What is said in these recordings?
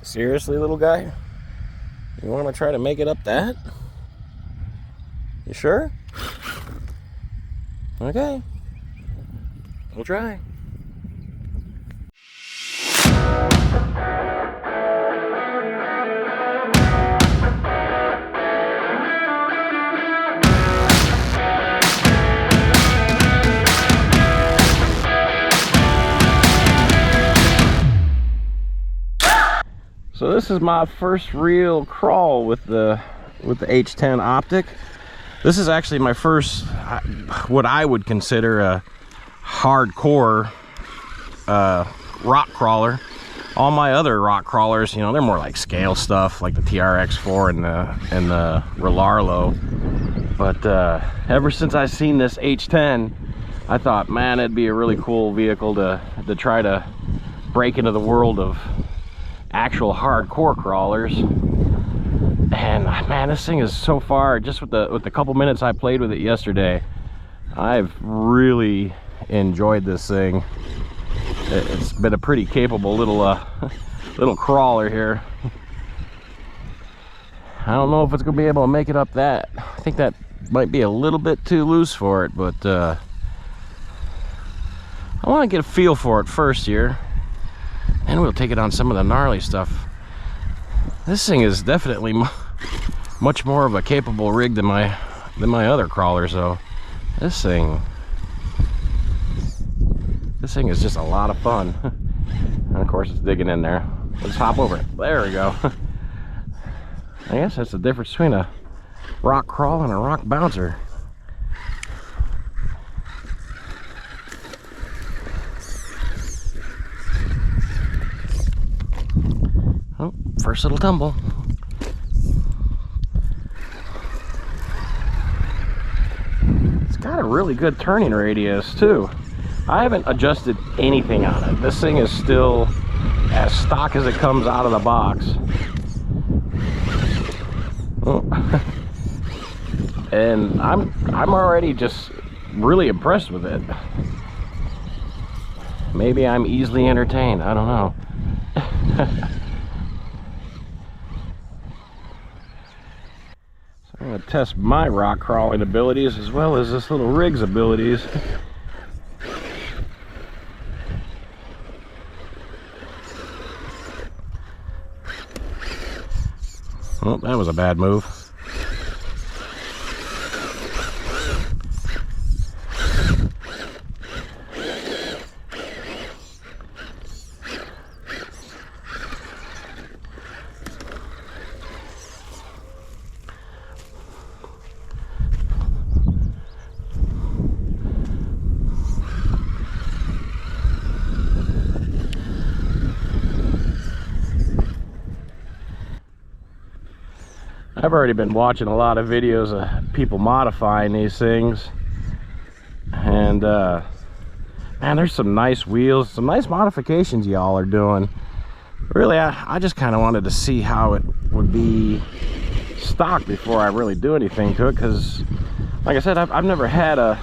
Seriously, little guy? You want to try to make it up that? You sure? Okay. We'll try. So this is my first real crawl with the H10 Optic. This is actually my first, what I would consider a hardcore rock crawler. All my other rock crawlers, you know, they're more like scale stuff, like the TRX4 and the Relarlo. But ever since I seen this H10, I thought, man, it'd be a really cool vehicle to try to break into the world of actual hardcore crawlers. And man, this thing is so far, just with the couple minutes I played with it yesterday, I've really enjoyed this thing. It's been a pretty capable little little crawler here. I don't know if it's gonna be able to make it up that. I think that might be a little bit too loose for it, but I want to get a feel for it first here, and we'll take it on some of the gnarly stuff. This thing is definitely much more of a capable rig than my other crawlers, though. This thing is just a lot of fun. And of course it's digging in there. Let's hop over it. There we go. I guess that's the difference between a rock crawl and a rock bouncer. Oh, first little tumble. It's got a really good turning radius too. I haven't adjusted anything on it. This thing is still as stock as it comes out of the box. Oh. And I'm already just really impressed with it. Maybe I'm easily entertained, I don't know. I'm going to test my rock crawling abilities as well as this little rig's abilities. Oh, that was a bad move. I've already been watching a lot of videos of people modifying these things, and man, there's some nice wheels, some nice modifications y'all are doing. Really, I just kind of wanted to see how it would be stock before I really do anything to it, because like I said, I've never had a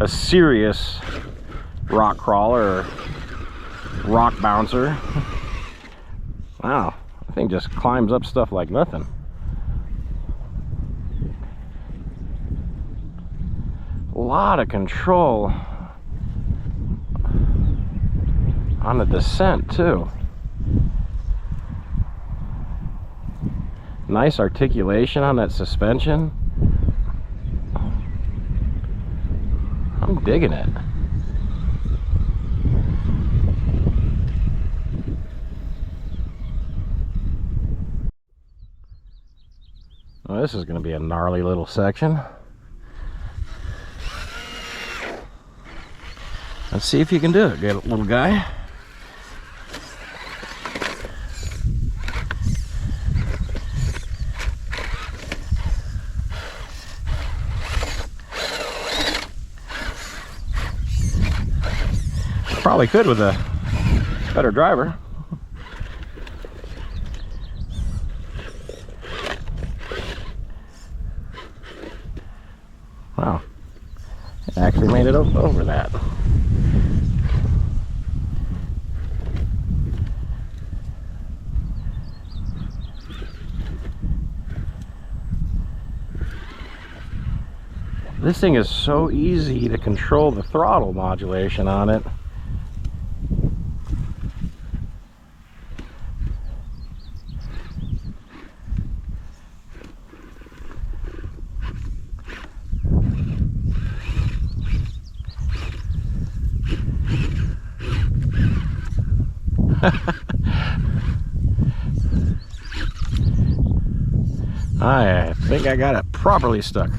serious rock crawler or rock bouncer. Wow, that thing just climbs up stuff like nothing. A lot of control on the descent too. Nice articulation on that suspension. I'm digging it. Well, this is going to be a gnarly little section. Let's see if you can do it, good little guy. Probably could with a better driver. Wow, it actually made it over that. This thing is so easy to control the throttle modulation on it. I think I got it properly stuck.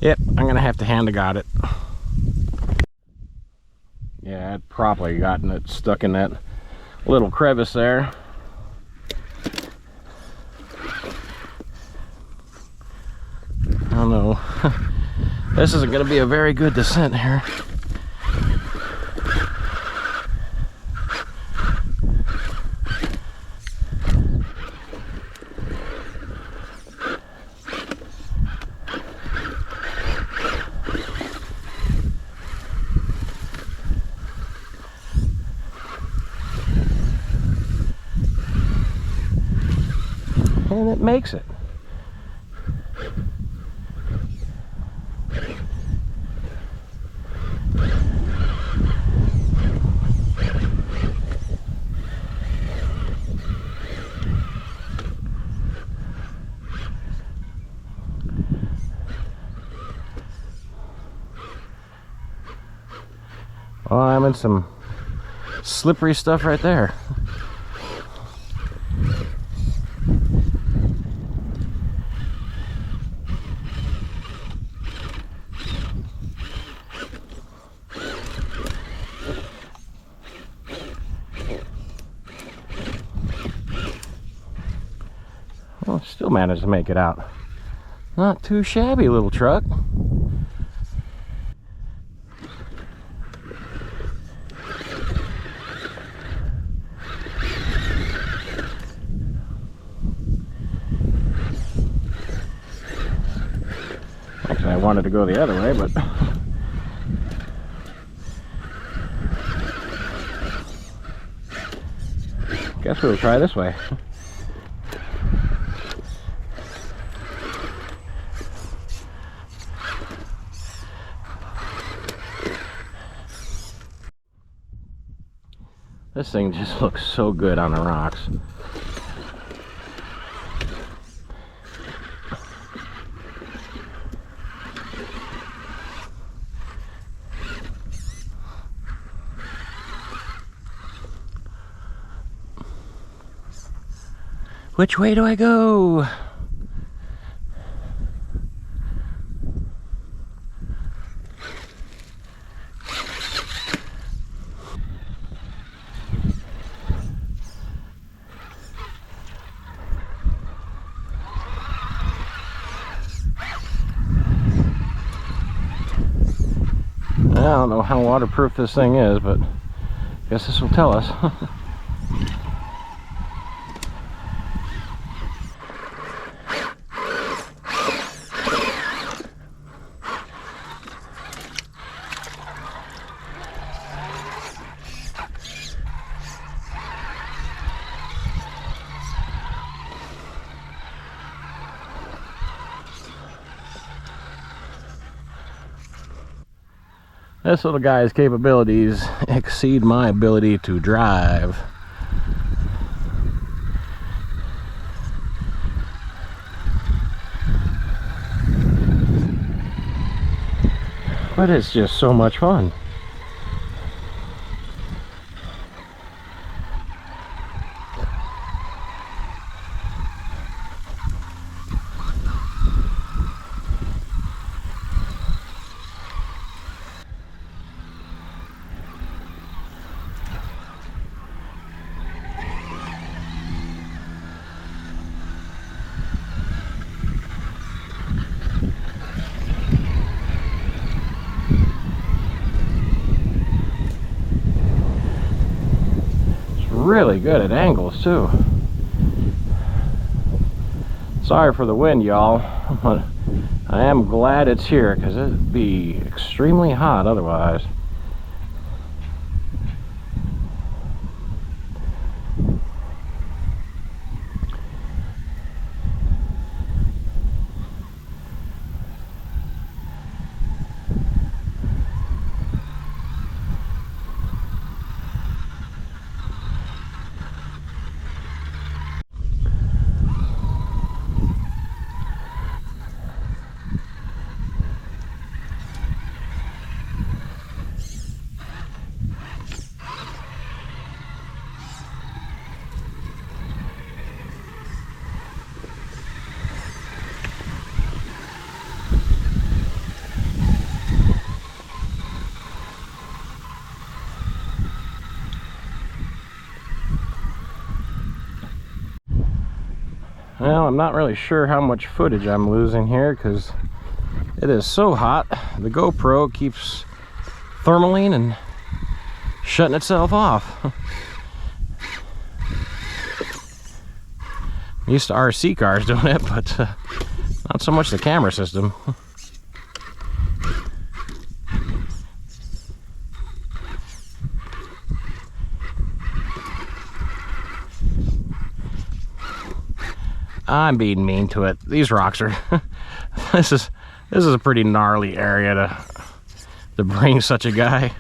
Yep, I'm gonna have to hand to God it. Yeah, I'd probably gotten it stuck in that little crevice there. I don't know. This isn't gonna be a very good descent here. And it makes it. Oh, I'm in some slippery stuff right there. Well, still managed to make it out. Not too shabby, little truck. Actually, I wanted to go the other way, but guess we'll try this way. This thing just looks so good on the rocks. Which way do I go? I don't know how waterproof this thing is, but I guess this will tell us. This little guy's capabilities exceed my ability to drive. But it's just so much fun. Really good at angles too. Sorry for the wind, y'all, but I am glad it's here because it'd be extremely hot otherwise. Well, I'm not really sure how much footage I'm losing here because it is so hot. The GoPro keeps thermaling and shutting itself off. Used to RC cars doing it, but not so much the camera system. I'm being mean to it. These rocks are this is a pretty gnarly area to bring such a guy.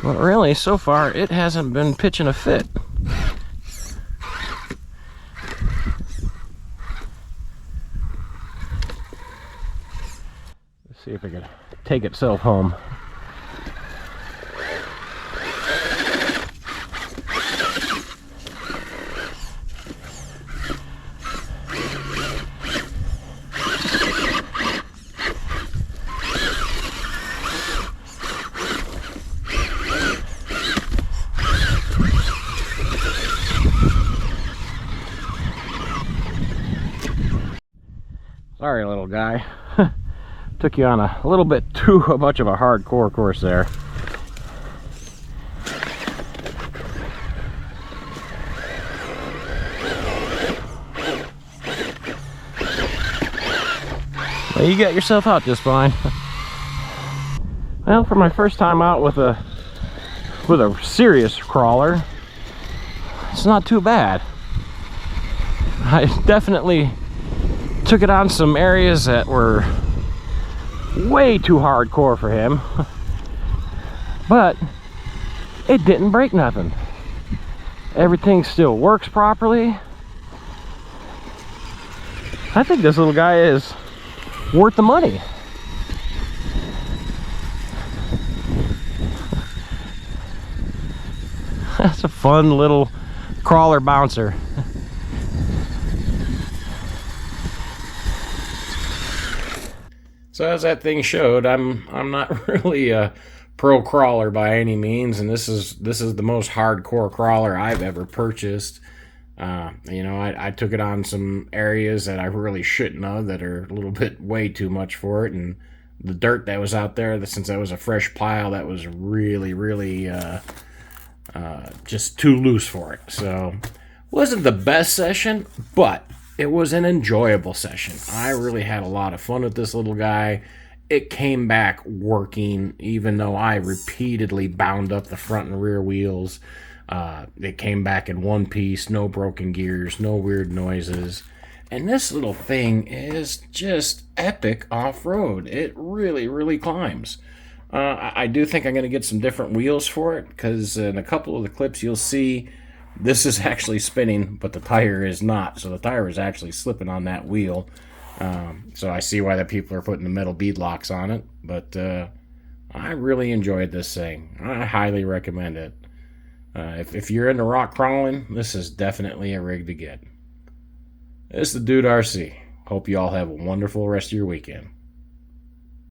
But really, so far, it hasn't been pitching a fit. Let's see if it can take itself home. Sorry, little guy. Took you on a little bit too much of a hardcore course there. Well, you got yourself out just fine. Well, for my first time out with a serious crawler, it's not too bad. I definitely took it on some areas that were way too hardcore for him, but it didn't break nothing. Everything still works properly. I think this little guy is worth the money. That's a fun little crawler bouncer. So as that thing showed, I'm not really a pro crawler by any means, and this is the most hardcore crawler I've ever purchased. You know, I took it on some areas that I really shouldn't have, that are a little bit way too much for it, and the dirt that was out there, since that was a fresh pile, that was really just too loose for it. So wasn't the best session, but it was an enjoyable session. I really had a lot of fun with this little guy. It came back working, even though I repeatedly bound up the front and rear wheels. It came back in one piece, no broken gears, no weird noises. And this little thing is just epic off-road. It really climbs. I do think I'm going to get some different wheels for it, because in a couple of the clips you'll see this is actually spinning, but the tire is not. So the tire is actually slipping on that wheel. So I see why the people are putting the metal bead locks on it. But I really enjoyed this thing. I highly recommend it. If you're into rock crawling, this is definitely a rig to get. This is the Dude RC. Hope you all have a wonderful rest of your weekend.